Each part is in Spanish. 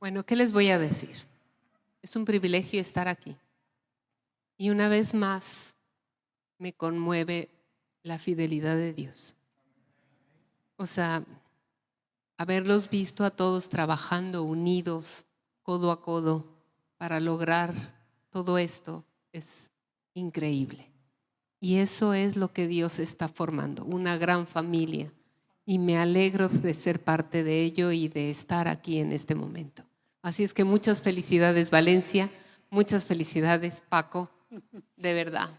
Bueno, ¿qué les voy a decir? Es un privilegio estar aquí. Y una vez más me conmueve la fidelidad de Dios. O sea, haberlos visto a todos trabajando unidos, codo a codo, para lograr todo esto es increíble. Y eso es lo que Dios está formando, una gran familia. Y me alegro de ser parte de ello y de estar aquí en este momento. Así es que muchas felicidades, Valencia. Muchas felicidades, Paco. De verdad.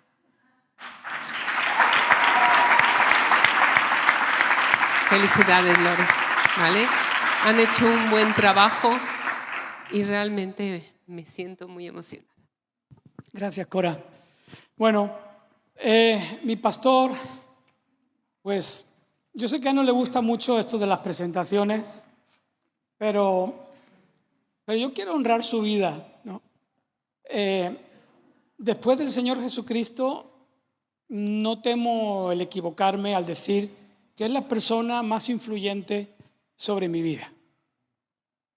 Felicidades, Lore. ¿Vale? Han hecho un buen trabajo y realmente me siento muy emocionada. Gracias, Cora. Bueno, mi pastor, pues yo sé que a él no le gusta mucho esto de las presentaciones, pero yo quiero honrar su vida, ¿no? Después del Señor Jesucristo, no temo el equivocarme al decir que es la persona más influyente sobre mi vida.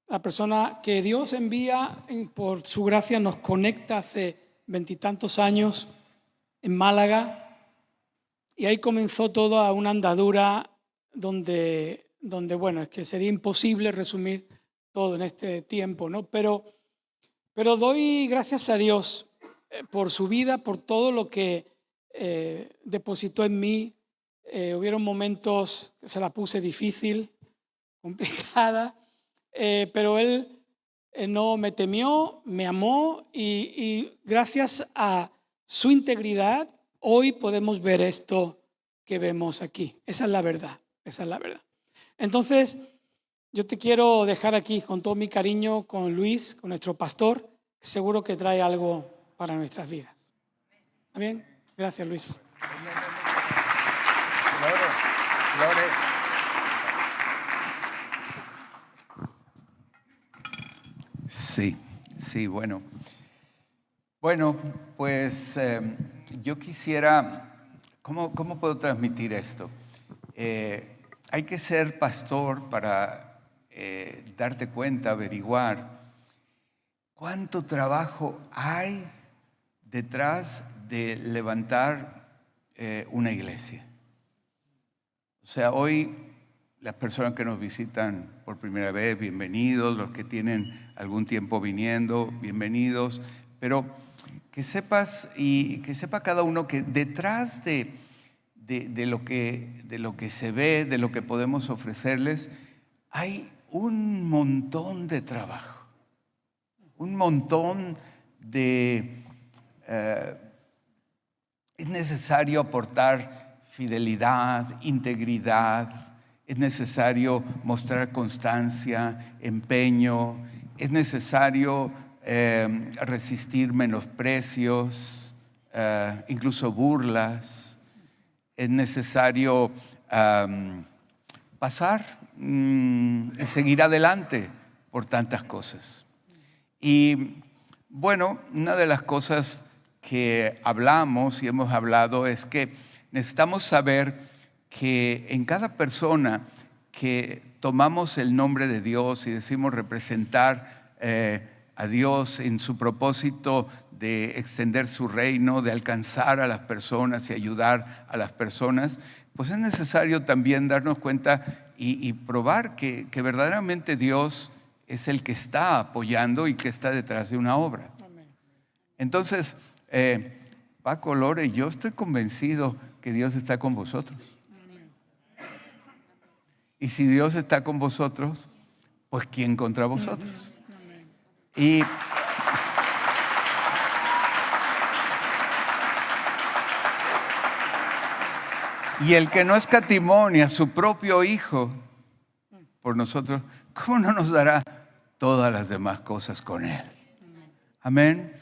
La persona que Dios envía por su gracia nos conecta hace 20 y tantos años en Málaga, y ahí comenzó toda una andadura donde bueno, es que sería imposible resumir todo en este tiempo, ¿no? Pero doy gracias a Dios por su vida, por todo lo que depositó en mí. Hubieron momentos que se la puse difícil, complicada, pero Él no me temió, me amó y gracias a su integridad hoy podemos ver esto que vemos aquí. Esa es la verdad, esa es la verdad. Entonces, yo te quiero dejar aquí con todo mi cariño con Luis, con nuestro pastor, que seguro que trae algo para nuestras vidas. ¿Amén? Gracias, Luis. Lore. Sí, bueno. Bueno, pues yo quisiera, ¿cómo puedo transmitir esto? Hay que ser pastor para darte cuenta, averiguar cuánto trabajo hay detrás de levantar una iglesia. O sea, hoy las personas que nos visitan por primera vez, bienvenidos, los que tienen algún tiempo viniendo, bienvenidos, pero que sepas y que sepa cada uno que detrás de lo que se ve, de lo que podemos ofrecerles, hay un montón de trabajo, un montón de... es necesario aportar fidelidad, integridad, es necesario mostrar constancia, empeño, es necesario resistir menosprecios, incluso burlas, es necesario pasar y seguir adelante por tantas cosas. Y bueno, una de las cosas que hablamos y hemos hablado es que necesitamos saber que en cada persona que tomamos el nombre de Dios y decimos representar a Dios en su propósito de extender su reino, de alcanzar a las personas y ayudar a las personas, pues es necesario también darnos cuenta y probar que verdaderamente Dios es el que está apoyando y que está detrás de una obra. Entonces, Paco, Lore, yo estoy convencido que Dios está con vosotros. Y si Dios está con vosotros, pues ¿quién contra vosotros? Y el que no escatimó ni a su propio Hijo por nosotros, ¿cómo no nos dará todas las demás cosas con Él? Amén.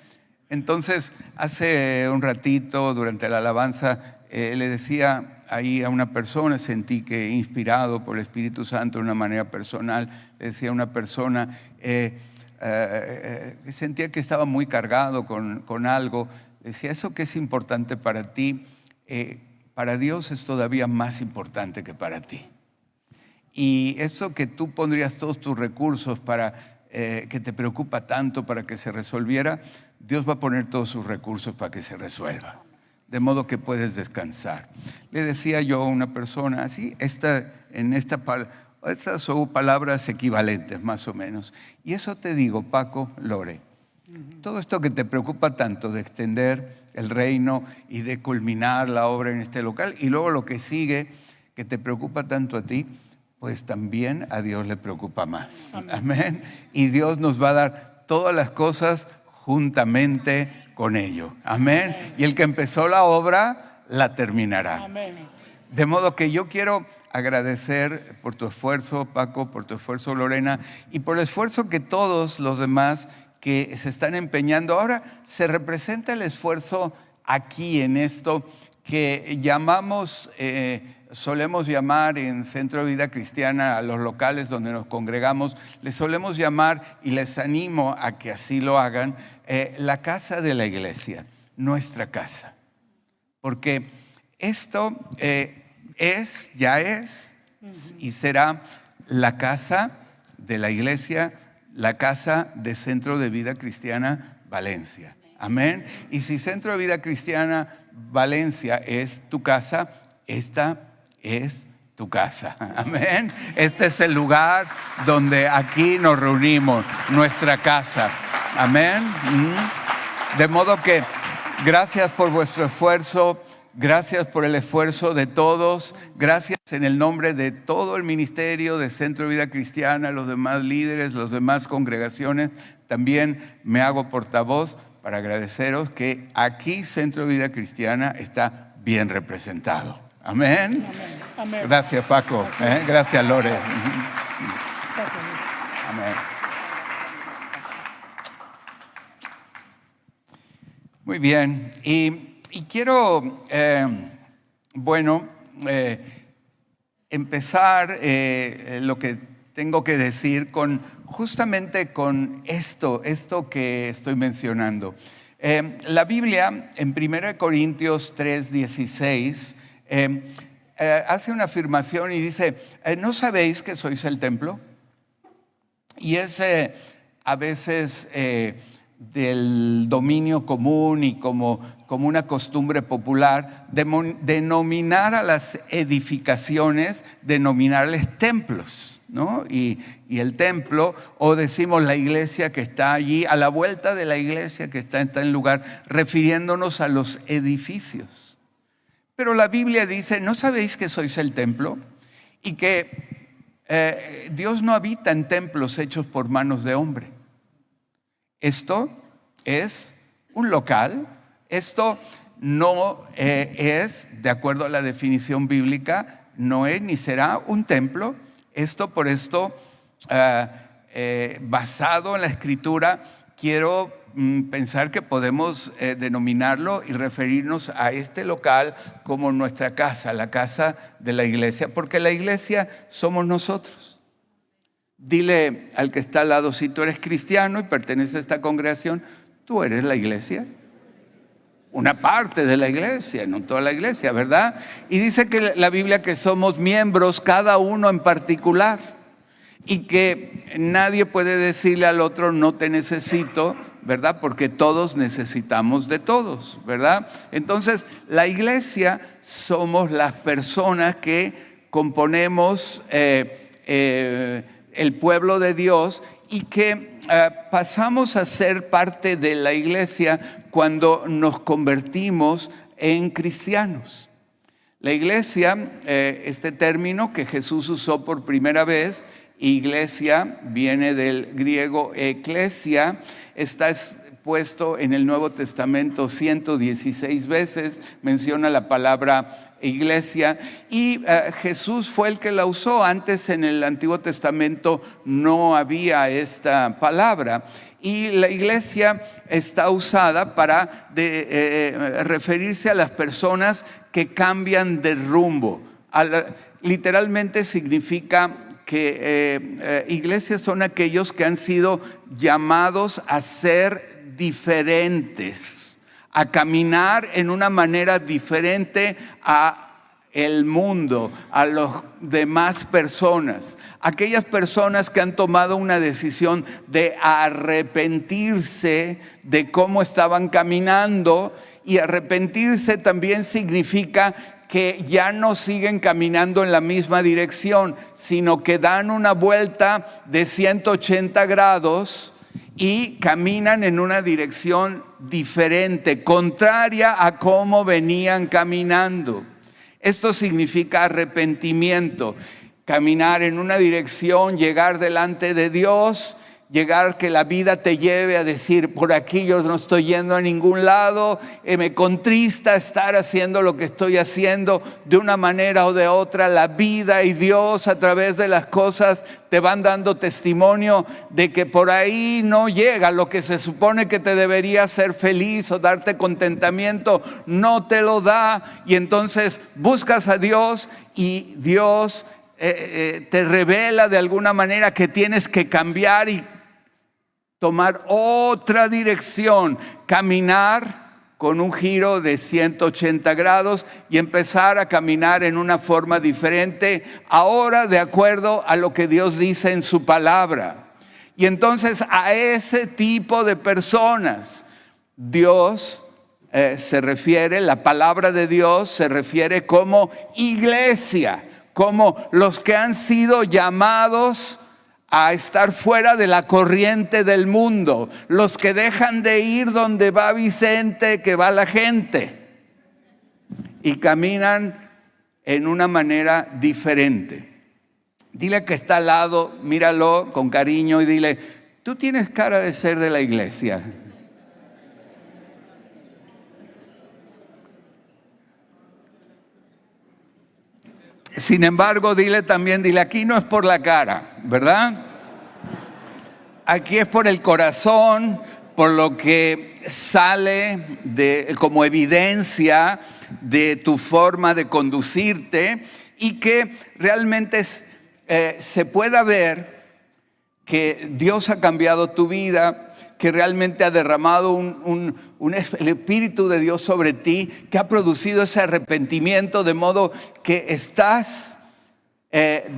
Entonces, hace un ratito, durante la alabanza, le decía ahí a una persona, sentí que inspirado por el Espíritu Santo de una manera personal, le decía a una persona que sentía que estaba muy cargado con algo, decía, eso que es importante para ti, para Dios es todavía más importante que para ti. Y eso que tú pondrías todos tus recursos para que te preocupa tanto para que se resolviera, Dios va a poner todos sus recursos para que se resuelva. De modo que puedes descansar. Le decía yo a una persona, así, estas son palabras equivalentes más o menos. Y eso te digo, Paco, Lore, todo esto que te preocupa tanto de extender el reino y de culminar la obra en este local, y luego lo que sigue, que te preocupa tanto a ti, pues también a Dios le preocupa más. Amén. Y Dios nos va a dar todas las cosas juntamente con ello. Amén. Y el que empezó la obra, la terminará. Amén. De modo que yo quiero agradecer por tu esfuerzo, Paco, por tu esfuerzo, Lorena, y por el esfuerzo que todos los demás que se están empeñando. Ahora se representa el esfuerzo aquí en esto que llamamos, solemos llamar en Centro de Vida Cristiana a los locales donde nos congregamos, les solemos llamar, y les animo a que así lo hagan, la casa de la iglesia, nuestra casa. Porque esto ya es y será la casa de la iglesia, la casa de Centro de Vida Cristiana Valencia. Amén. Y si Centro de Vida Cristiana Valencia es tu casa, esta es tu casa. Amén. Este es el lugar donde aquí nos reunimos, nuestra casa. Amén. De modo que gracias por vuestro esfuerzo. Gracias por el esfuerzo de todos. Gracias en el nombre de todo el ministerio de Centro de Vida Cristiana, los demás líderes, las demás congregaciones. También me hago portavoz para agradeceros que aquí Centro de Vida Cristiana está bien representado. Amén. Amén. Amén. Gracias, Paco. Gracias, Lore. Amén. Muy bien. Y quiero, empezar lo que tengo que decir justamente con esto que estoy mencionando. La Biblia, en 1 Corintios 3:16, hace una afirmación y dice, ¿no sabéis que sois el templo? Y es a veces del dominio común y como una costumbre popular, denominar a las edificaciones, denominarles templos, ¿no? Y el templo, o decimos la iglesia que está allí, a la vuelta de la iglesia que está en tal lugar, refiriéndonos a los edificios. Pero la Biblia dice, ¿no sabéis que sois el templo? Y que Dios no habita en templos hechos por manos de hombre. Esto es un local, esto no es, de acuerdo a la definición bíblica, no es ni será un templo. Por esto, basado en la Escritura, quiero pensar que podemos denominarlo y referirnos a este local como nuestra casa, la casa de la iglesia, porque la iglesia somos nosotros. Dile al que está al lado, si tú eres cristiano y perteneces a esta congregación, tú eres la iglesia. Una parte de la iglesia, no toda la iglesia, ¿verdad? Y dice que la Biblia que somos miembros, cada uno en particular, y que nadie puede decirle al otro, no te necesito, ¿verdad? Porque todos necesitamos de todos, ¿verdad? Entonces, la iglesia somos las personas que componemos el pueblo de Dios y que pasamos a ser parte de la iglesia cuando nos convertimos en cristianos. La iglesia, este término que Jesús usó por primera vez, iglesia, viene del griego eklesia, está puesto en el Nuevo Testamento 116 veces, menciona la palabra iglesia, y Jesús fue el que la usó. Antes en el Antiguo Testamento no había esta palabra, y la iglesia está usada para referirse a las personas que cambian de rumbo. Literalmente significa que iglesias son aquellos que han sido llamados a ser diferentes, a caminar en una manera diferente a el mundo, a las demás personas, aquellas personas que han tomado una decisión de arrepentirse de cómo estaban caminando, y arrepentirse también significa que ya no siguen caminando en la misma dirección, sino que dan una vuelta de 180 grados y caminan en una dirección diferente, contraria a cómo venían caminando. Esto significa arrepentimiento, caminar en una dirección, llegar delante de Dios, llegar que la vida te lleve a decir, por aquí yo no estoy yendo a ningún lado, me contrista estar haciendo lo que estoy haciendo de una manera o de otra. La vida y Dios a través de las cosas te van dando testimonio de que por ahí no llega lo que se supone que te debería hacer feliz o darte contentamiento, no te lo da, y entonces buscas a Dios y Dios te revela de alguna manera que tienes que cambiar y tomar otra dirección, caminar con un giro de 180 grados y empezar a caminar en una forma diferente, ahora de acuerdo a lo que Dios dice en su palabra. Y entonces a ese tipo de personas Dios se refiere, la palabra de Dios se refiere como iglesia, como los que han sido llamados a estar fuera de la corriente del mundo, los que dejan de ir donde va Vicente, que va la gente, y caminan en una manera diferente. Dile que está al lado, míralo con cariño y dile, tú tienes cara de ser de la iglesia. Sin embargo, dile, aquí no es por la cara, ¿verdad? Aquí es por el corazón, por lo que sale como evidencia de tu forma de conducirte, y que realmente se pueda ver que Dios ha cambiado tu vida, que realmente ha derramado el Espíritu de Dios sobre ti, que ha producido ese arrepentimiento, de modo que estás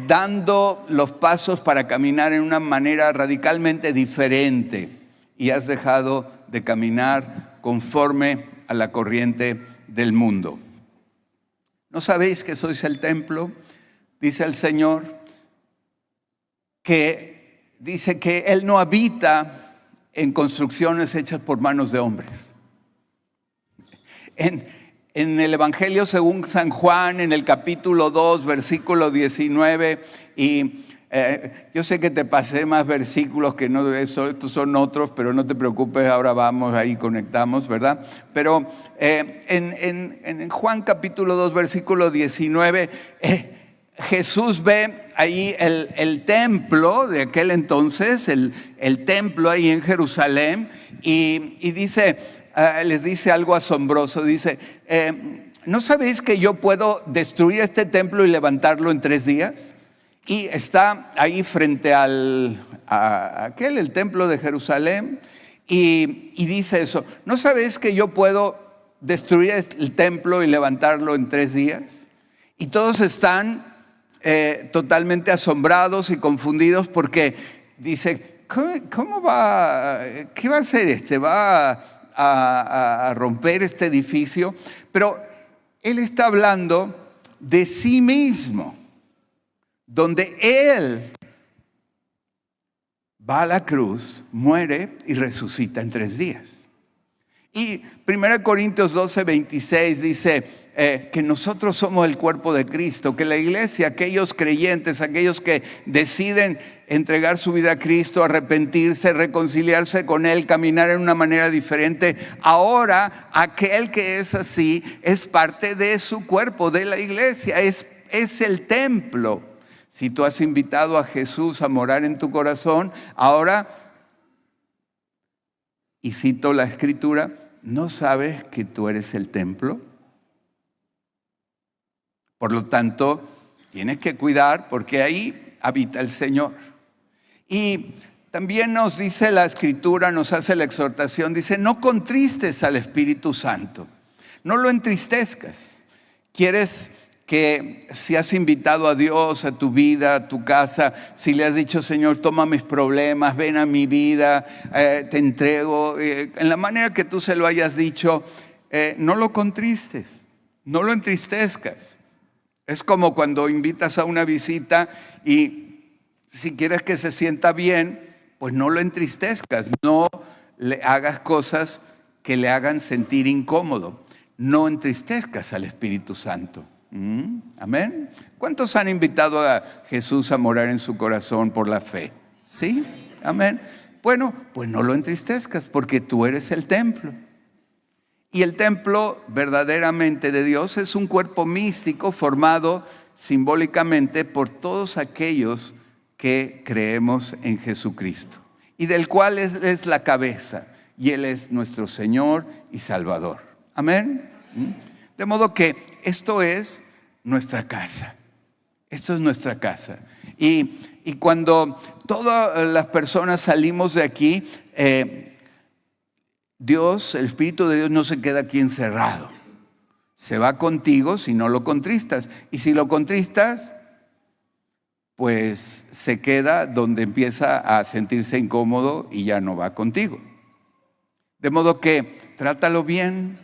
dando los pasos para caminar en una manera radicalmente diferente, y has dejado de caminar conforme a la corriente del mundo. ¿No sabéis que sois el templo? Dice el Señor, que dice que Él no habita en construcciones hechas por manos de hombres. En el Evangelio según San Juan, en el capítulo 2, versículo 19, y yo sé que te pasé más versículos que no eso, estos son otros, pero no te preocupes, ahora vamos, ahí conectamos, ¿verdad? Pero en Juan capítulo 2, versículo 19, Jesús ve ahí el templo de aquel entonces, el templo ahí en Jerusalén, y dice, les dice algo asombroso, dice, ¿no sabéis que yo puedo destruir este templo y levantarlo en 3 días? Y está ahí frente a el templo de Jerusalén, y dice eso, ¿no sabéis que yo puedo destruir el templo y levantarlo en 3 días? Y todos están totalmente asombrados y confundidos, porque dice, ¿cómo va? ¿Qué va a hacer ¿Va a romper este edificio? Pero Él está hablando de sí mismo, donde Él va a la cruz, muere y resucita en 3 días. Y 1 Corintios 12, 26 dice que nosotros somos el cuerpo de Cristo, que la iglesia, aquellos creyentes, aquellos que deciden entregar su vida a Cristo, arrepentirse, reconciliarse con Él, caminar en una manera diferente, ahora aquel que es así es parte de su cuerpo, de la iglesia, es el templo. Si tú has invitado a Jesús a morar en tu corazón, ahora, y cito la Escritura, ¿no sabes que tú eres el templo? Por lo tanto, tienes que cuidar, porque ahí habita el Señor. Y también nos dice la Escritura, nos hace la exhortación, dice, no contristes al Espíritu Santo, no lo entristezcas. ¿Quieres que si has invitado a Dios a tu vida, a tu casa, si le has dicho, Señor, toma mis problemas, ven a mi vida, te entrego, en la manera que tú se lo hayas dicho, no lo contristes, no lo entristezcas. Es como cuando invitas a una visita y si quieres que se sienta bien, pues no lo entristezcas, no le hagas cosas que le hagan sentir incómodo. No entristezcas al Espíritu Santo. Amén. ¿Cuántos han invitado a Jesús a morar en su corazón por la fe? ¿Sí? Amén. Bueno, pues no lo entristezcas porque tú eres el templo. Y el templo verdaderamente de Dios es un cuerpo místico formado simbólicamente por todos aquellos que creemos en Jesucristo y del cual es la cabeza y Él es nuestro Señor y Salvador. Amén. De modo que esto es nuestra casa. Esto es nuestra casa. Y cuando todas las personas salimos de aquí, Dios, el Espíritu de Dios no se queda aquí encerrado. Se va contigo si no lo contristas. Y si lo contristas, pues se queda donde empieza a sentirse incómodo y ya no va contigo. De modo que trátalo bien.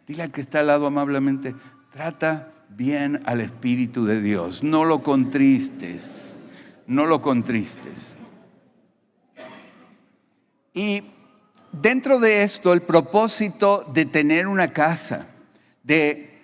Dile al que está al lado amablemente, trata bien al Espíritu de Dios. No lo contristes. Y dentro de esto, el propósito de tener una casa, de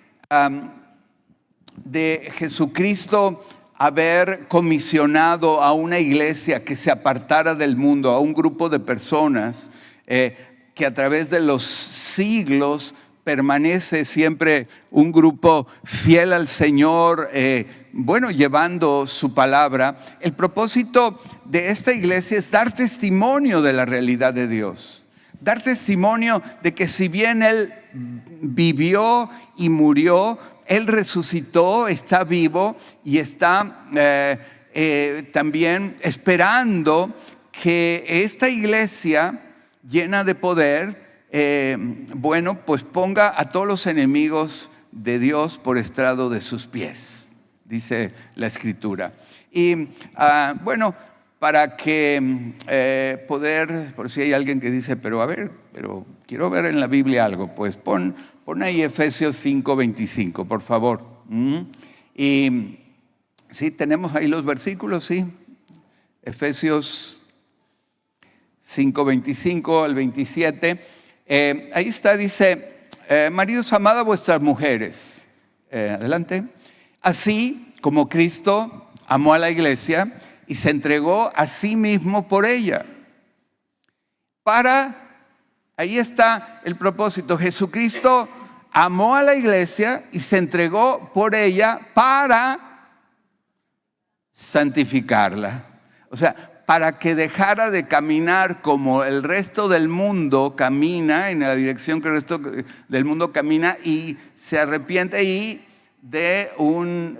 Jesucristo haber comisionado a una iglesia que se apartara del mundo, a un grupo de personas que a través de los siglos permanece siempre un grupo fiel al Señor, llevando su palabra. El propósito de esta iglesia es dar testimonio de la realidad de Dios. Dar testimonio de que si bien Él vivió y murió, Él resucitó, está vivo y está también esperando que esta iglesia llena de poder, pues ponga a todos los enemigos de Dios por estrado de sus pies, dice la Escritura. Y para que poder, por si hay alguien que dice, pero quiero ver en la Biblia algo, pues pon ahí Efesios 5:25, por favor. Y sí, tenemos ahí los versículos, sí. Efesios 5:25 al 27. Ahí está, dice, maridos, amad a vuestras mujeres. Adelante. Así como Cristo amó a la iglesia y se entregó a sí mismo por ella. Ahí está el propósito. Jesucristo amó a la iglesia y se entregó por ella para santificarla. O sea, para que dejara de caminar como el resto del mundo camina, en la dirección que el resto del mundo camina, y se arrepiente y de un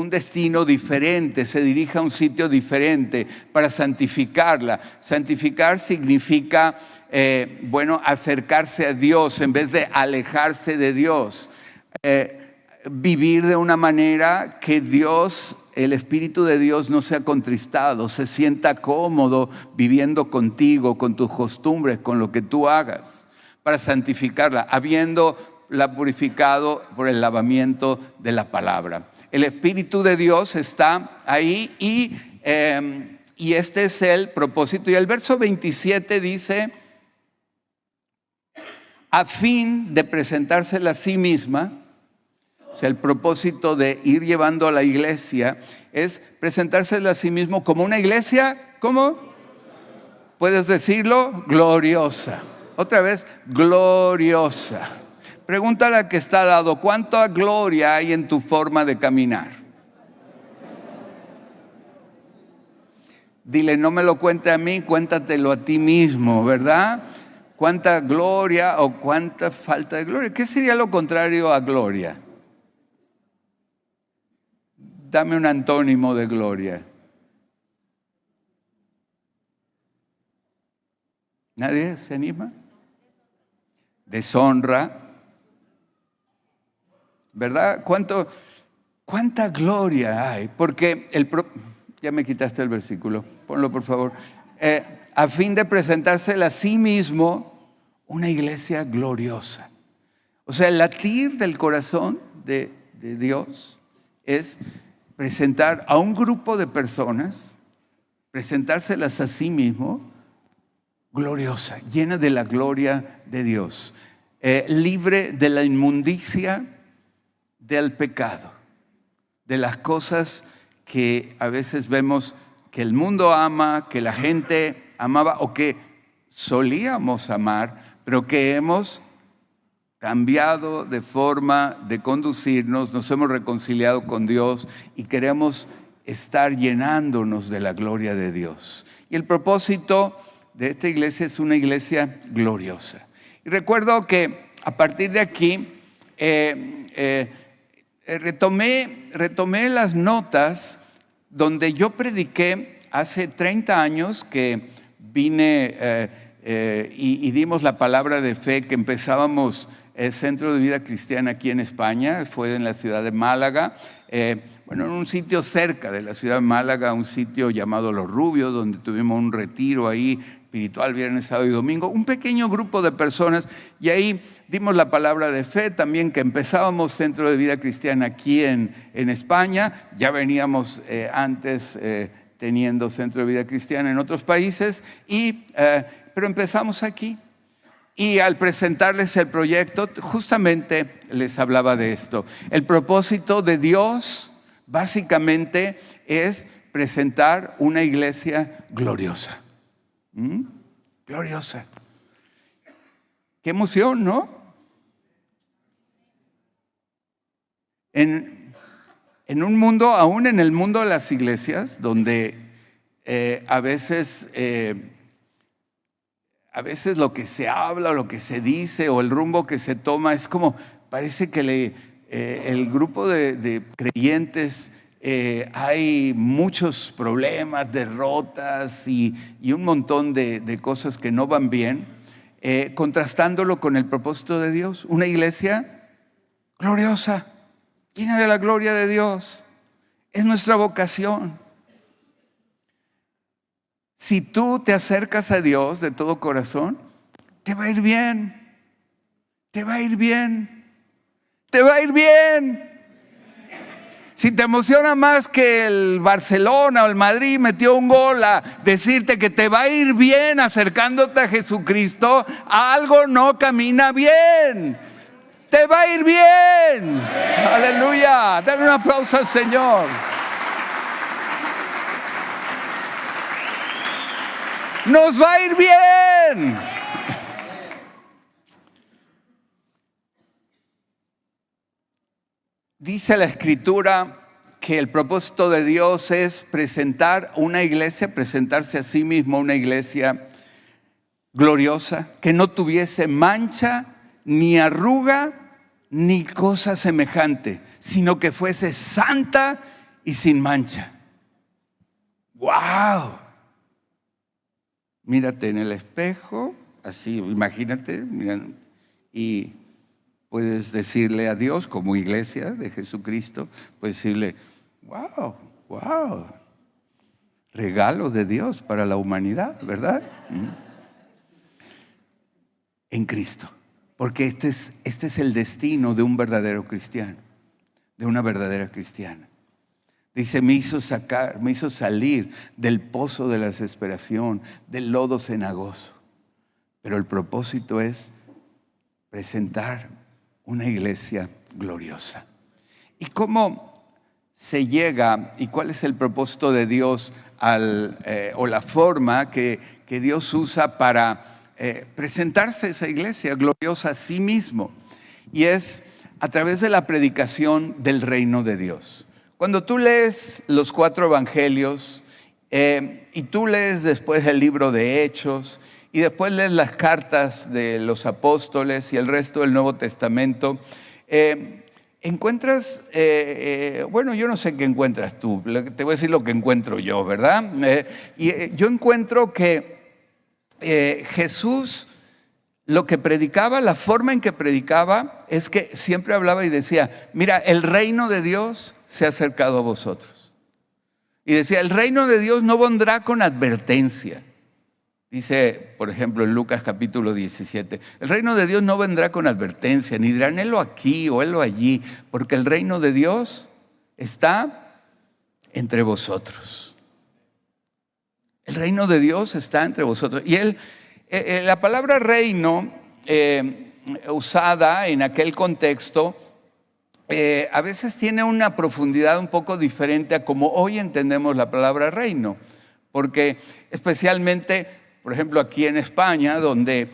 destino diferente, se dirige a un sitio diferente para santificarla. Santificar significa, acercarse a Dios en vez de alejarse de Dios. Vivir de una manera que Dios, el Espíritu de Dios, no sea contristado, se sienta cómodo viviendo contigo, con tus costumbres, con lo que tú hagas, para santificarla, habiéndola purificado por el lavamiento de la palabra. El Espíritu de Dios está ahí y este es el propósito. Y el verso 27 dice, a fin de presentársela a sí misma. O sea, el propósito de ir llevando a la iglesia es presentársela a sí mismo como una iglesia, ¿cómo? ¿Puedes decirlo? Gloriosa. Otra vez, gloriosa. Pregúntale al que está al lado, ¿cuánta gloria hay en tu forma de caminar? Dile, no me lo cuente a mí, cuéntatelo a ti mismo, ¿verdad? ¿Cuánta gloria o cuánta falta de gloria? ¿Qué sería lo contrario a gloria? Dame un antónimo de gloria. ¿Nadie se anima? Deshonra. ¿verdad? ¿Cuánta gloria hay? Porque ya me quitaste el versículo, ponlo por favor. A fin de presentársela a sí mismo una iglesia gloriosa. O sea, el latir del corazón de Dios es presentar a un grupo de personas, presentárselas a sí mismo gloriosa, llena de la gloria de Dios, libre de la inmundicia del pecado, de las cosas que a veces vemos que el mundo ama, que la gente amaba o que solíamos amar, pero que hemos cambiado de forma de conducirnos, nos hemos reconciliado con Dios y queremos estar llenándonos de la gloria de Dios. Y el propósito de esta iglesia es una iglesia gloriosa. Y recuerdo que a partir de aquí retomé las notas donde yo prediqué hace 30 años que vine y dimos la palabra de fe, que empezábamos el Centro de Vida Cristiana aquí en España. Fue en la ciudad de Málaga, en un sitio cerca de la ciudad de Málaga, un sitio llamado Los Rubios, donde tuvimos un retiro ahí espiritual viernes, sábado y domingo, un pequeño grupo de personas, y ahí dimos la palabra de fe también, que empezábamos Centro de Vida Cristiana aquí en España. Ya veníamos antes teniendo Centro de Vida Cristiana en otros países, pero empezamos aquí. Y al presentarles el proyecto, justamente les hablaba de esto. El propósito de Dios básicamente es presentar una iglesia gloriosa. Gloriosa. Qué emoción, ¿no? En un mundo, aún en el mundo de las iglesias, donde a veces lo que se habla o lo que se dice o el rumbo que se toma es como, parece que el grupo de creyentes, hay muchos problemas, derrotas y un montón de cosas que no van bien, contrastándolo con el propósito de Dios. Una iglesia gloriosa, llena de la gloria de Dios. Es nuestra vocación. Si tú te acercas a Dios de todo corazón, te va a ir bien. Te va a ir bien. Te va a ir bien. Si te emociona más que el Barcelona o el Madrid metió un gol, a decirte que te va a ir bien acercándote a Jesucristo, algo no camina bien. Te va a ir bien. Aleluya. Dale un aplauso al Señor. Nos va a ir bien. Dice la Escritura que el propósito de Dios es presentar una iglesia, presentarse a sí mismo una iglesia gloriosa, que no tuviese mancha, ni arruga, ni cosa semejante, sino que fuese santa y sin mancha. ¡Wow! Mírate en el espejo, así, imagínate, y puedes decirle a Dios, como iglesia de Jesucristo, puedes decirle, wow, regalo de Dios para la humanidad, ¿verdad? En Cristo, porque este es el destino de un verdadero cristiano, de una verdadera cristiana. Dice, me hizo salir del pozo de la desesperación, del lodo cenagoso. Pero el propósito es presentar una iglesia gloriosa. ¿Y cómo se llega y cuál es el propósito de Dios o la forma que Dios usa para presentarse esa iglesia gloriosa a sí mismo? Y es a través de la predicación del reino de Dios. Cuando tú lees los 4 evangelios y tú lees después el libro de Hechos y después lees las cartas de los apóstoles y el resto del Nuevo Testamento, encuentras, yo no sé qué encuentras tú, te voy a decir lo que encuentro yo, ¿verdad? Yo encuentro que Jesús lo que predicaba, la forma en que predicaba, es que siempre hablaba y decía, mira, el reino de Dios se ha acercado a vosotros. Y decía, el reino de Dios no vendrá con advertencia. Dice, por ejemplo, en Lucas capítulo 17, el reino de Dios no vendrá con advertencia, ni dirán, helo aquí o helo allí, porque el reino de Dios está entre vosotros. El reino de Dios está entre vosotros. Y la palabra reino, usada en aquel contexto, a veces tiene una profundidad un poco diferente a como hoy entendemos la palabra reino. Porque especialmente, por ejemplo, aquí en España, donde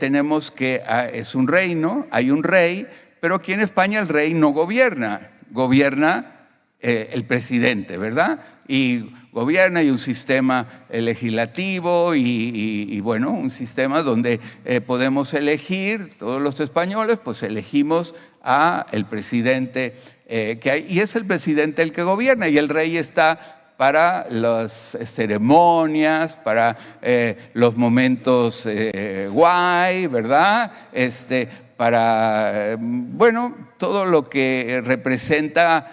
tenemos que es un reino, hay un rey, pero aquí en España el rey no gobierna, gobierna el presidente, ¿verdad? Y gobierna, y un sistema legislativo y bueno, un sistema donde podemos elegir, todos los españoles, pues elegimos a el presidente que hay, y es el presidente el que gobierna, y el rey está para las ceremonias, para los momentos guay, ¿verdad? Para, bueno, todo lo que representa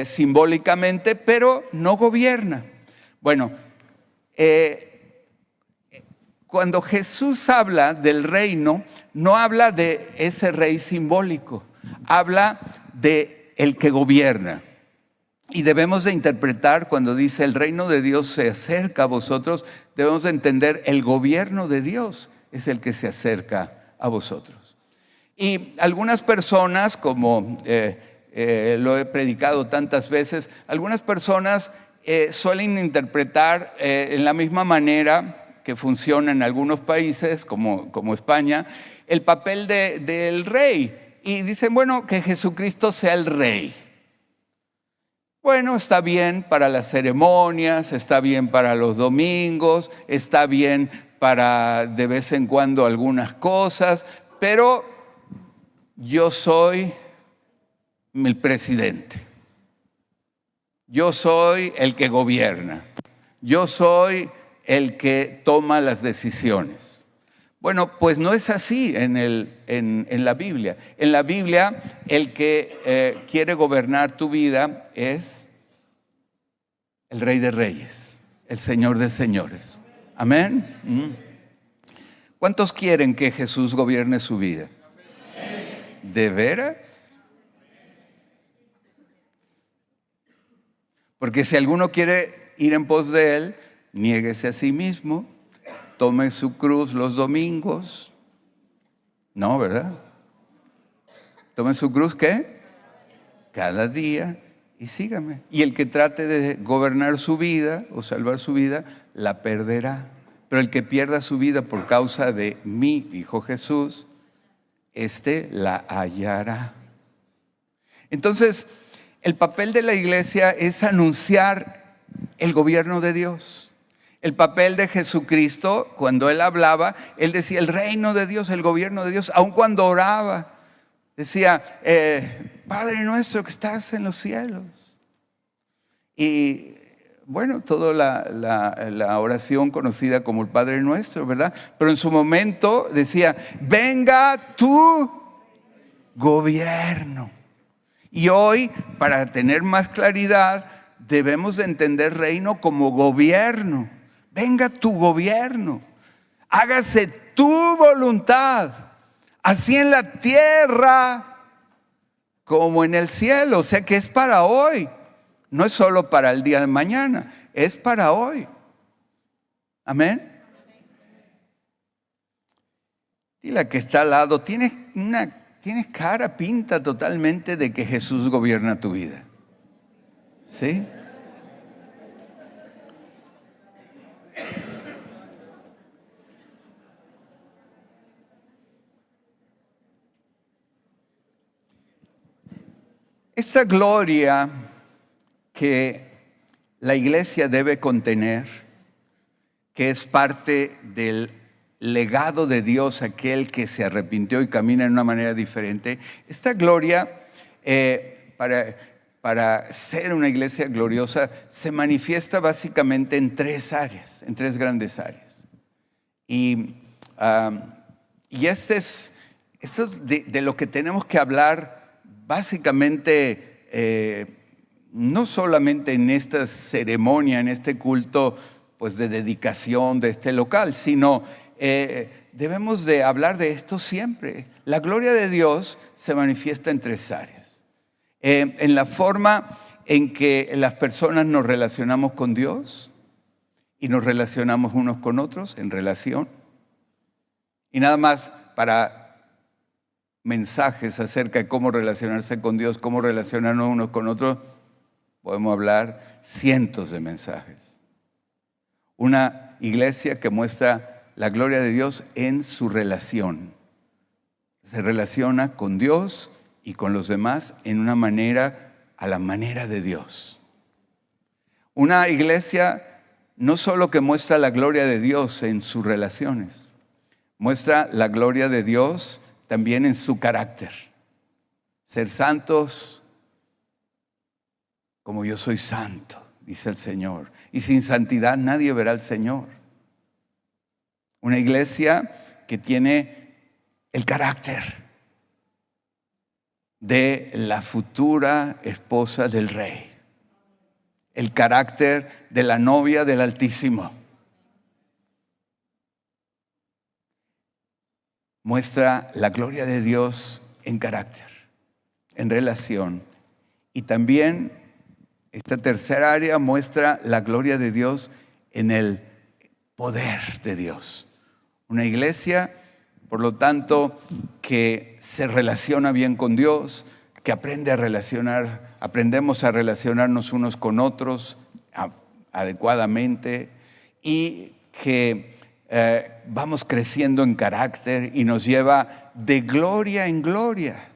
simbólicamente, pero no gobierna. Bueno, cuando Jesús habla del reino, no habla de ese rey simbólico, habla de el que gobierna. Y debemos de interpretar cuando dice el reino de Dios se acerca a vosotros, debemos de entender el gobierno de Dios es el que se acerca a vosotros. Y algunas personas, como lo he predicado tantas veces, algunas personas suelen interpretar en la misma manera que funciona en algunos países, como España, el papel del rey. Y dicen, bueno, que Jesucristo sea el rey. Bueno, está bien para las ceremonias, está bien para los domingos, está bien para de vez en cuando algunas cosas, pero yo soy el presidente. Yo soy el que gobierna. Yo soy el que toma las decisiones. Bueno, pues no es así en la Biblia. En la Biblia, el que quiere gobernar tu vida es el Rey de Reyes, el Señor de Señores. Amén. ¿Cuántos quieren que Jesús gobierne su vida? ¿De veras? Porque si alguno quiere ir en pos de Él, niéguese a sí mismo, tome su cruz los domingos. No, ¿verdad? Tome su cruz, ¿qué? Cada día y sígame. Y el que trate de gobernar su vida o salvar su vida, la perderá. Pero el que pierda su vida por causa de mí, dijo Jesús, la hallará. Entonces, el papel de la iglesia es anunciar el gobierno de Dios. El papel de Jesucristo, cuando Él hablaba, Él decía el reino de Dios, el gobierno de Dios, aun cuando oraba. Decía, Padre nuestro que estás en los cielos. Y bueno, toda la oración conocida como el Padre nuestro, ¿verdad? Pero en su momento decía, venga tu gobierno. Y hoy, para tener más claridad, debemos de entender reino como gobierno. Venga tu gobierno. Hágase tu voluntad. Así en la tierra como en el cielo. O sea que es para hoy. No es solo para el día de mañana. Es para hoy. Amén. Y la que está al lado, tienes cara, pinta totalmente de que Jesús gobierna tu vida. ¿Sí? Esta gloria que la iglesia debe contener, que es parte del legado de Dios, aquel que se arrepintió y camina de una manera diferente, esta gloria, para ser una iglesia gloriosa, se manifiesta básicamente en tres áreas, en tres grandes áreas. Y Y esto es de lo que tenemos que hablar básicamente, no solamente en esta ceremonia, en este culto pues, de dedicación de este local, sino debemos de hablar de esto siempre. La gloria de Dios se manifiesta en tres áreas. En la forma en que las personas nos relacionamos con Dios y nos relacionamos unos con otros en relación. Y nada más para mensajes acerca de cómo relacionarse con Dios, cómo relacionarnos unos con otros, podemos hablar cientos de mensajes. Una iglesia que muestra la gloria de Dios en su relación. Se relaciona con Dios y con los demás en una manera, a la manera de Dios. Una iglesia no solo que muestra la gloria de Dios en sus relaciones, muestra la gloria de Dios también en su carácter. Ser santos como yo soy santo, dice el Señor. Y sin santidad nadie verá al Señor. Una iglesia que tiene el carácter de la futura esposa del Rey. El carácter de la novia del Altísimo. Muestra la gloria de Dios en carácter, en relación. Y también esta tercera área muestra la gloria de Dios en el poder de Dios. Una iglesia, por lo tanto, que se relaciona bien con Dios, que aprendemos a relacionarnos unos con otros adecuadamente y que vamos creciendo en carácter y nos lleva de gloria en gloria.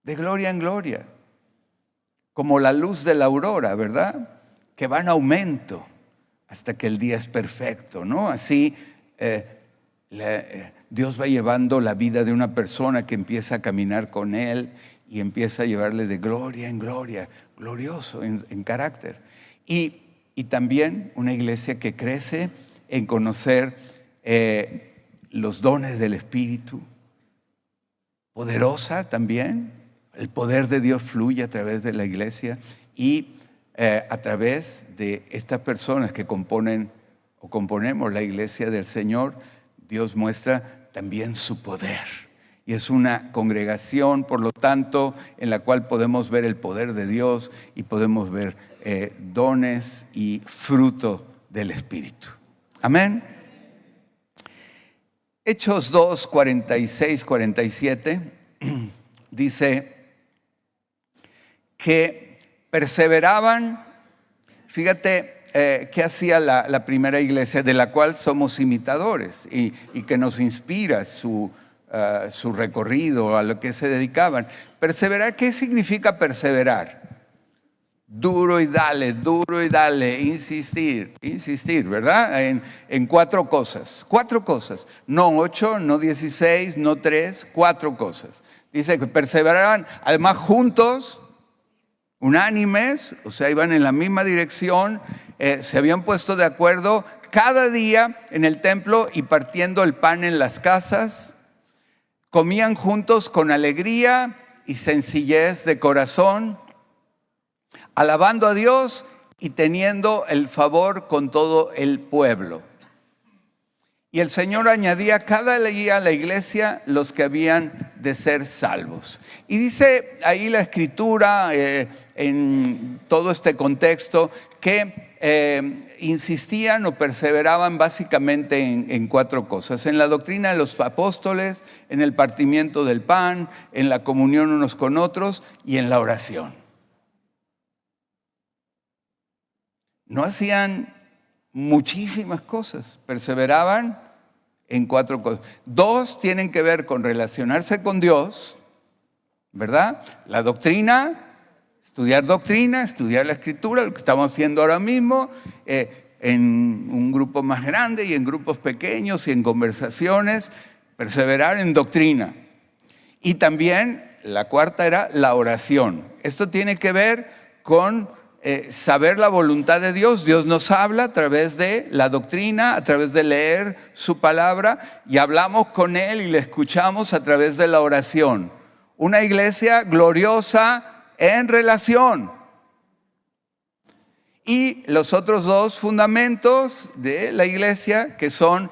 De gloria en gloria. Como la luz de la aurora, ¿verdad? Que va en aumento hasta que el día es perfecto, ¿no? Así Dios va llevando la vida de una persona que empieza a caminar con Él y empieza a llevarle de gloria en gloria, glorioso en carácter. Y también una iglesia que crece en conocer los dones del Espíritu, poderosa también. El poder de Dios fluye a través de la iglesia y a través de estas personas que componen o componemos la iglesia del Señor, Dios muestra también su poder. Y es una congregación, por lo tanto, en la cual podemos ver el poder de Dios y podemos ver dones y fruto del Espíritu. Amén. Hechos 2, 46, 47 dice que perseveraban. Fíjate qué hacía la primera iglesia de la cual somos imitadores y que nos inspira su recorrido, a lo que se dedicaban. Perseverar, ¿qué significa perseverar? Duro y dale, insistir, ¿verdad? En cuatro cosas, no 8, no 16, no 3, 4 cosas. Dice que perseveraban, además juntos, unánimes, o sea, iban en la misma dirección, se habían puesto de acuerdo cada día en el templo y partiendo el pan en las casas, comían juntos con alegría y sencillez de corazón, alabando a Dios y teniendo el favor con todo el pueblo. Y el Señor añadía cada día a la iglesia los que habían de ser salvos. Y dice ahí la Escritura, en todo este contexto, que insistían o perseveraban básicamente en 4 cosas. En la doctrina de los apóstoles, en el partimiento del pan, en la comunión unos con otros y en la oración. No hacían muchísimas cosas, perseveraban en 4 cosas. 2 tienen que ver con relacionarse con Dios, ¿verdad? La doctrina, estudiar la Escritura, lo que estamos haciendo ahora mismo, en un grupo más grande y en grupos pequeños y en conversaciones, perseverar en doctrina. Y también la 4ª era la oración. Esto tiene que ver con saber la voluntad de Dios. Dios nos habla a través de la doctrina, a través de leer su palabra, y hablamos con Él y le escuchamos a través de la oración. Una iglesia gloriosa en relación. Y los otros dos fundamentos de la iglesia, que son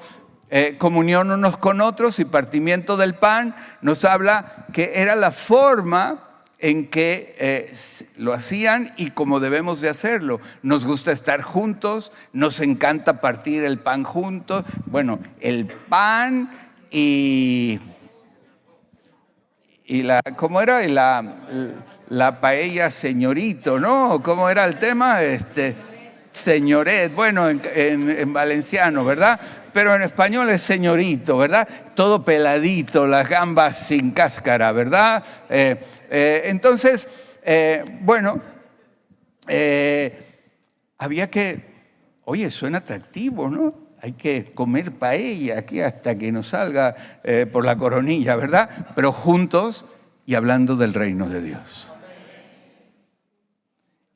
comunión unos con otros y partimiento del pan, nos habla que era la forma en que lo hacían y cómo debemos de hacerlo. Nos gusta estar juntos, nos encanta partir el pan juntos. Bueno, el pan y ¿cómo era? Y la paella señorito, ¿no? ¿Cómo era el tema? Señoret, bueno, en valenciano, ¿verdad? Pero en español es señorito, ¿verdad? Todo peladito, las gambas sin cáscara, ¿verdad? Entonces, había que, oye, suena atractivo, ¿no? Hay que comer paella aquí hasta que nos salga por la coronilla, ¿verdad? Pero juntos y hablando del reino de Dios.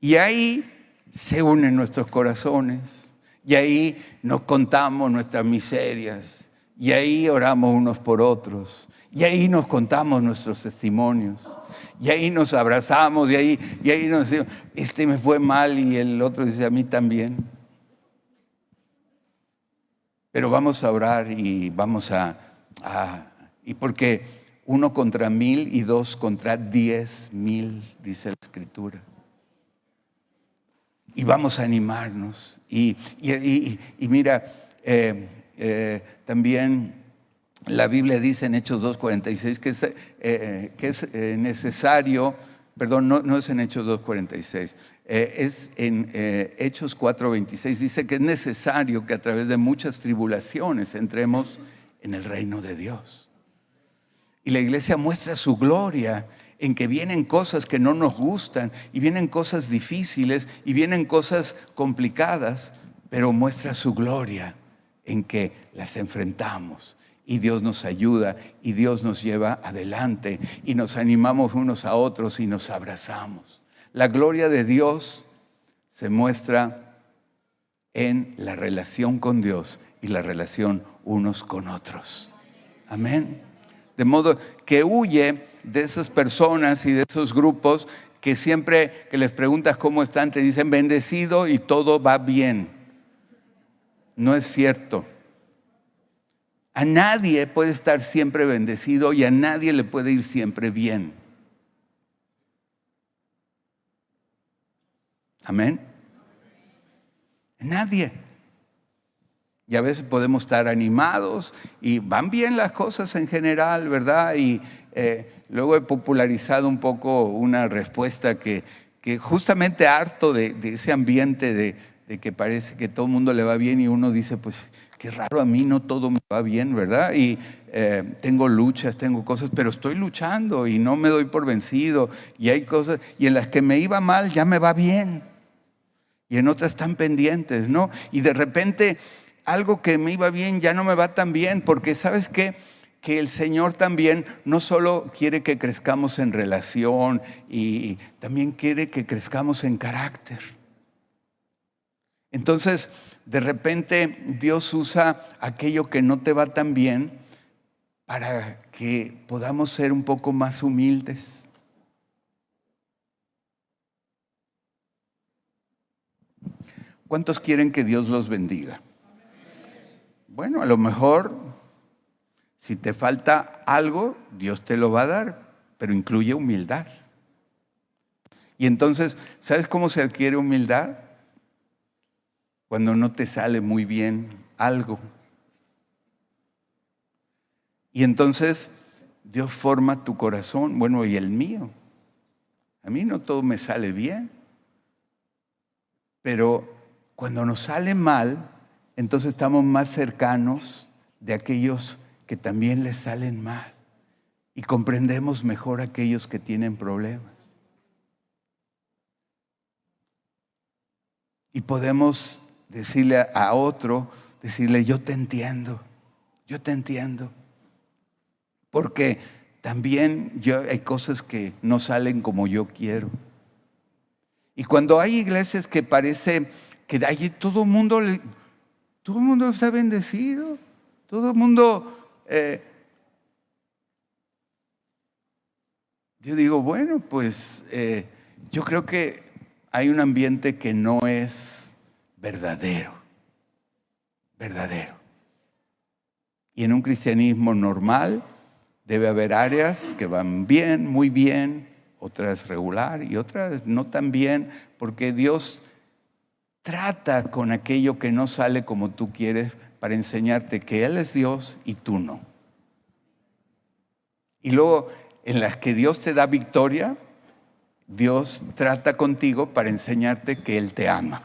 Y ahí se unen nuestros corazones, y ahí nos contamos nuestras miserias, y ahí oramos unos por otros, y ahí nos contamos nuestros testimonios, y ahí nos abrazamos, y ahí nos decimos, me fue mal, y el otro dice, a mí también. Pero vamos a orar y vamos y porque 1 contra 1000 y 2 contra 10,000, dice la Escritura. Y vamos a animarnos. Y mira, también la Biblia dice en Hechos 2:46 que es necesario, perdón, no es en Hechos 2:46, es en Hechos 4:26, dice que es necesario que a través de muchas tribulaciones entremos en el reino de Dios. Y la iglesia muestra su gloria en que vienen cosas que no nos gustan, y vienen cosas difíciles, y vienen cosas complicadas, pero muestra su gloria en que las enfrentamos. Y Dios nos ayuda, y Dios nos lleva adelante, y nos animamos unos a otros, y nos abrazamos. La gloria de Dios se muestra en la relación con Dios y la relación unos con otros. Amén. De modo que huye de esas personas y de esos grupos que siempre que les preguntas cómo están, te dicen bendecido y todo va bien. No es cierto. A nadie puede estar siempre bendecido y a nadie le puede ir siempre bien. Amén. Nadie. Y a veces podemos estar animados y van bien las cosas en general, ¿verdad? Y luego he popularizado un poco una respuesta que justamente harto de ese ambiente de que parece que todo el mundo le va bien y uno dice, pues qué raro, a mí no todo me va bien, ¿verdad? Y tengo luchas, tengo cosas, pero estoy luchando y no me doy por vencido. Y hay cosas, y en las que me iba mal ya me va bien. Y en otras están pendientes, ¿no? Y de repente algo que me iba bien ya no me va tan bien, porque ¿sabes qué? Que el Señor también no solo quiere que crezcamos en relación, y también quiere que crezcamos en carácter. Entonces, de repente Dios usa aquello que no te va tan bien para que podamos ser un poco más humildes. ¿Cuántos quieren que Dios los bendiga? Bueno, a lo mejor, si te falta algo, Dios te lo va a dar, pero incluye humildad. Y entonces, ¿sabes cómo se adquiere humildad? Cuando no te sale muy bien algo. Y entonces, Dios forma tu corazón, bueno, y el mío. A mí no todo me sale bien. Pero cuando nos sale mal, entonces estamos más cercanos de aquellos que también les salen mal y comprendemos mejor a aquellos que tienen problemas. Y podemos decirle a otro, yo te entiendo, porque también hay cosas que no salen como yo quiero. Y cuando hay iglesias que parece que allí todo el mundo está bendecido, todo el mundo... yo digo, bueno, pues yo creo que hay un ambiente que no es verdadero. Y en un cristianismo normal debe haber áreas que van bien, muy bien, otras regular y otras no tan bien, porque Dios trata con aquello que no sale como tú quieres para enseñarte que Él es Dios y tú no. Y luego, en las que Dios te da victoria, Dios trata contigo para enseñarte que Él te ama.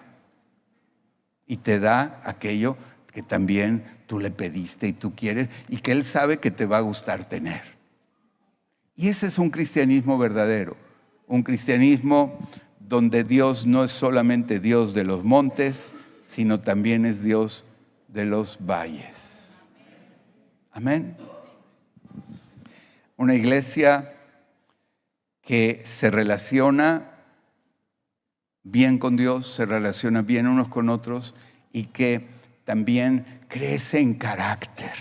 Y te da aquello que también tú le pediste y tú quieres y que Él sabe que te va a gustar tener. Y ese es un cristianismo verdadero. Un cristianismo donde Dios no es solamente Dios de los montes, sino también es Dios de los valles. Amén. Una iglesia que se relaciona bien con Dios, se relaciona bien unos con otros y que también crece en carácter.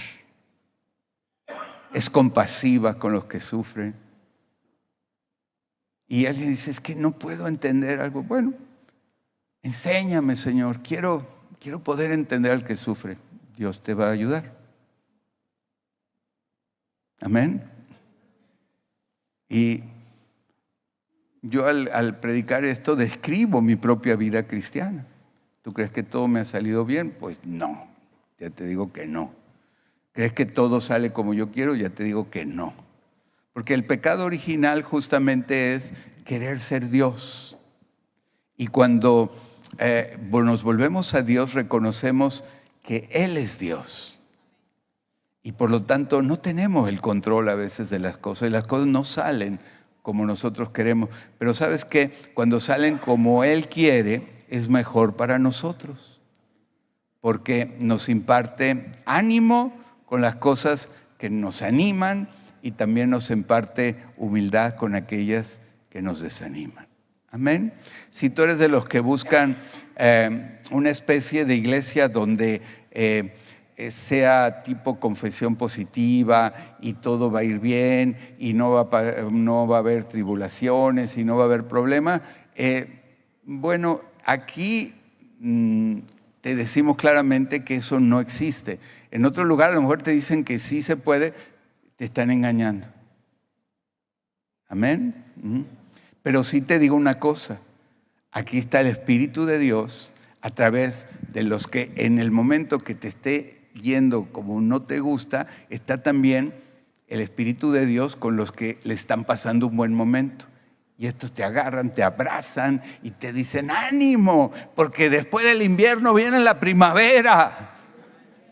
Es compasiva con los que sufren. Y él le dice, es que no puedo entender algo. Bueno, enséñame, Señor, quiero poder entender al que sufre. Dios te va a ayudar. Amén. Y yo al predicar esto describo mi propia vida cristiana. ¿Tú crees que todo me ha salido bien? Pues no, ya te digo que no. ¿Crees que todo sale como yo quiero? Ya te digo que no. Porque el pecado original justamente es querer ser Dios. Y cuando nos volvemos a Dios, reconocemos que Él es Dios. Y por lo tanto no tenemos el control a veces de las cosas. Y las cosas no salen como nosotros queremos. Pero ¿sabes qué? Cuando salen como Él quiere, es mejor para nosotros. Porque nos imparte ánimo con las cosas que nos animan y también nos imparte humildad con aquellas que nos desaniman. Amén. Si tú eres de los que buscan una especie de iglesia donde sea tipo confesión positiva y todo va a ir bien y no va a haber tribulaciones y no va a haber problemas, bueno, aquí te decimos claramente que eso no existe. En otro lugar a lo mejor te dicen que sí se puede, te están engañando. Amén. Pero sí te digo una cosa, aquí está el Espíritu de Dios a través de los que en el momento que te esté yendo como no te gusta, está también el Espíritu de Dios con los que le están pasando un buen momento. Y estos te agarran, te abrazan y te dicen ánimo, porque después del invierno viene la primavera.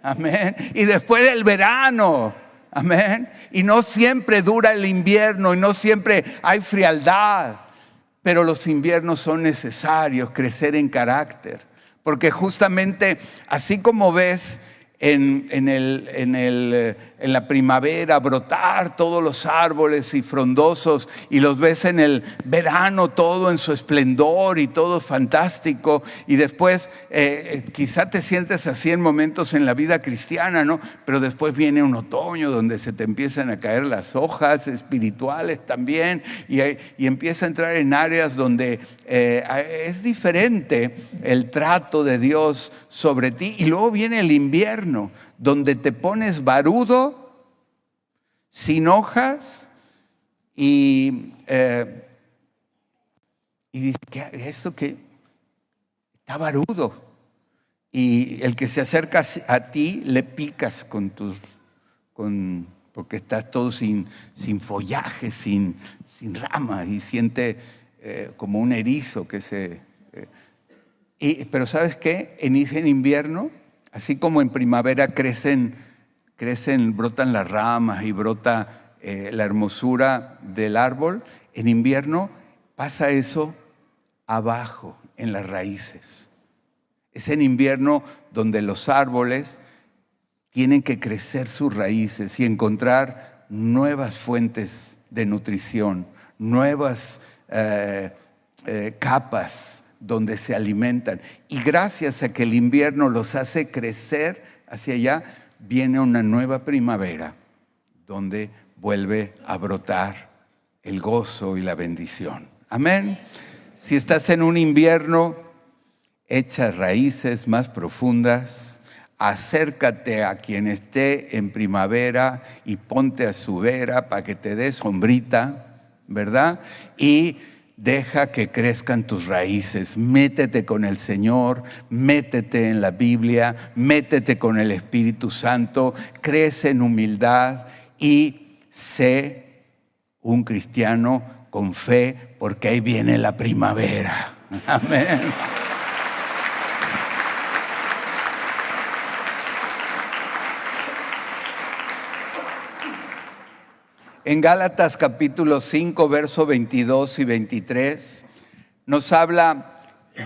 Amén. Y después del verano. Amén. Y no siempre dura el invierno y no siempre hay frialdad. Pero los inviernos son necesarios, crecer en carácter. Porque justamente así como ves en la primavera brotar todos los árboles y frondosos y los ves en el verano todo en su esplendor y todo fantástico y después quizá te sientes así en momentos en la vida cristiana, ¿no? Pero después viene un otoño donde se te empiezan a caer las hojas espirituales también y empieza a entrar en áreas donde es diferente el trato de Dios sobre ti y luego viene el invierno donde te pones barudo, sin hojas y dices, ¿qué es esto que está barudo? Y el que se acerca a ti le picas porque estás todo sin follaje, sin ramas y siente como un erizo que pero ¿sabes qué? En invierno, así como en primavera brotan las ramas y brota la hermosura del árbol, en invierno pasa eso abajo, en las raíces. Es en invierno donde los árboles tienen que crecer sus raíces y encontrar nuevas fuentes de nutrición, nuevas capas donde se alimentan. Y gracias a que el invierno los hace crecer hacia allá, viene una nueva primavera donde vuelve a brotar el gozo y la bendición. Amén. Si estás en un invierno, echa raíces más profundas, acércate a quien esté en primavera y ponte a su vera para que te dé sombrita, ¿verdad? Y deja que crezcan tus raíces. Métete con el Señor, métete en la Biblia, métete con el Espíritu Santo, crece en humildad y sé un cristiano con fe, porque ahí viene la primavera. Amén. En Gálatas capítulo 5, versos 22 y 23, nos habla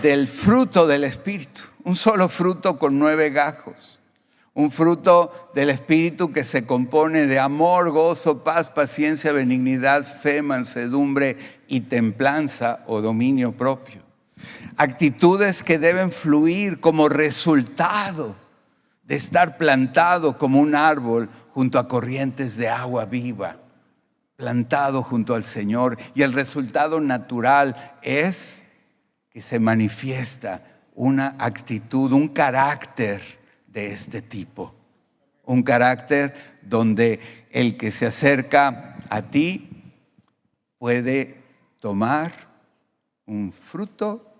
del fruto del Espíritu. Un solo fruto con 9 gajos. Un fruto del Espíritu que se compone de amor, gozo, paz, paciencia, benignidad, fe, mansedumbre y templanza o dominio propio. Actitudes que deben fluir como resultado de estar plantado como un árbol junto a corrientes de agua viva. Plantado junto al Señor, y el resultado natural es que se manifiesta una actitud, un carácter de este tipo. Un carácter donde el que se acerca a ti puede tomar un fruto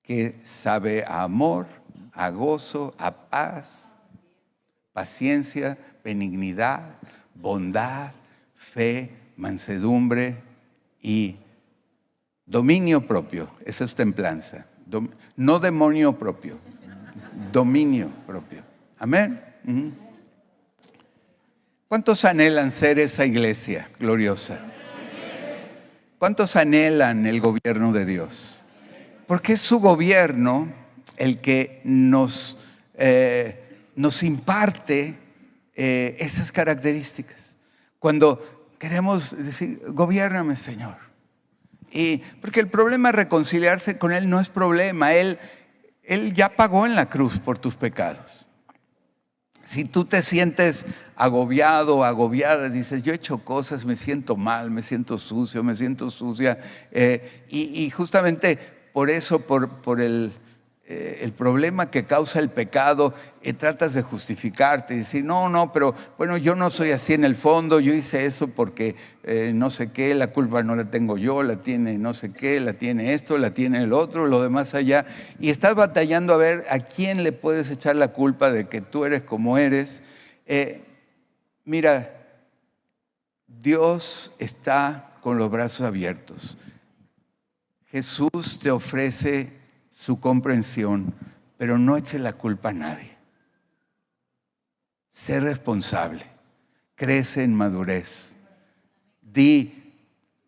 que sabe a amor, a gozo, a paz, paciencia, benignidad, bondad, fe, mansedumbre y dominio propio. Eso es templanza. No demonio propio, dominio propio. Amén. ¿Cuántos anhelan ser esa iglesia gloriosa? ¿Cuántos anhelan el gobierno de Dios? Porque es su gobierno el que nos imparte esas características. Cuando queremos decir, gobiérname, Señor. Y porque el problema de reconciliarse con Él no es problema. Él ya pagó en la cruz por tus pecados. Si tú te sientes agobiado, agobiada, dices, yo he hecho cosas, me siento mal, me siento sucio, me siento sucia. Y justamente por eso, por el problema que causa el pecado, tratas de justificarte y decir, no, pero bueno, yo no soy así en el fondo, yo hice eso porque no sé qué, la culpa no la tengo yo, la tiene no sé qué, la tiene esto, la tiene el otro, lo demás allá. Y estás batallando a ver a quién le puedes echar la culpa de que tú eres como eres. Mira, Dios está con los brazos abiertos. Jesús te ofrece su comprensión, pero no eche la culpa a nadie. Sé responsable, crece en madurez. Di,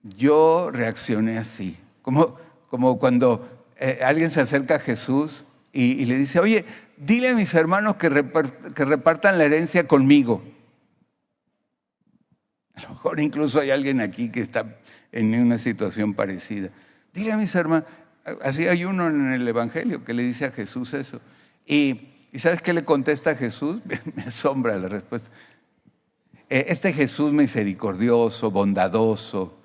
yo reaccioné así. Como cuando alguien se acerca a Jesús y le dice, oye, dile a mis hermanos que repartan la herencia conmigo. A lo mejor incluso hay alguien aquí que está en una situación parecida. Dile a mis hermanos. Así hay uno en el Evangelio que le dice a Jesús eso. ¿Y sabes qué le contesta a Jesús? Me asombra la respuesta. Este Jesús misericordioso, bondadoso,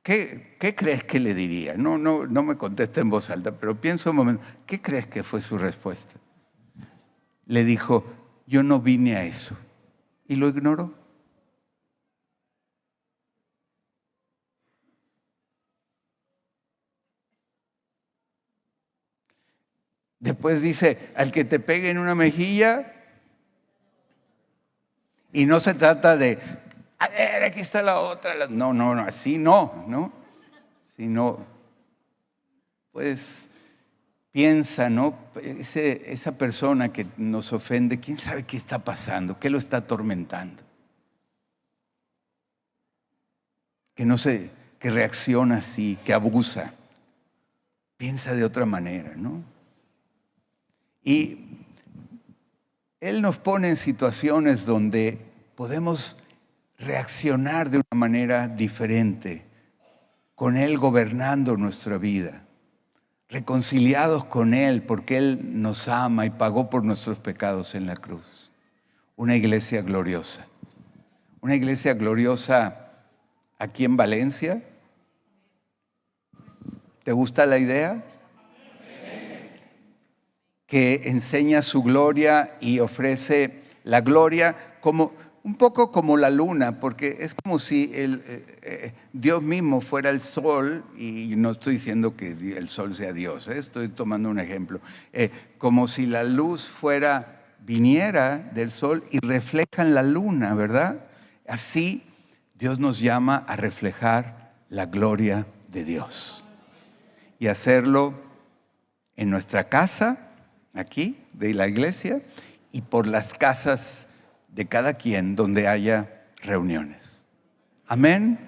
¿qué crees que le diría? No me contesta en voz alta, pero pienso un momento, ¿qué crees que fue su respuesta? Le dijo, yo no vine a eso. Y lo ignoró. Después dice, al que te pegue en una mejilla, y no se trata de, a ver, aquí está la otra. No, así no. Sino, pues, piensa, ¿no? Esa persona que nos ofende, ¿quién sabe qué está pasando? ¿Qué lo está atormentando? Que reacciona así, que abusa. Piensa de otra manera, ¿no? Y Él nos pone en situaciones donde podemos reaccionar de una manera diferente con Él gobernando nuestra vida, reconciliados con Él porque Él nos ama y pagó por nuestros pecados en la cruz. Una iglesia gloriosa. Una iglesia gloriosa aquí en Valencia. ¿Te gusta la idea? Que enseña su gloria y ofrece la gloria como un poco como la luna, porque es como si Dios mismo fuera el sol, y no estoy diciendo que el sol sea Dios, estoy tomando un ejemplo, como si la luz viniera del sol y refleja en la luna, ¿verdad? Así Dios nos llama a reflejar la gloria de Dios y hacerlo en nuestra casa, aquí, de la iglesia, y por las casas de cada quien donde haya reuniones. Amén.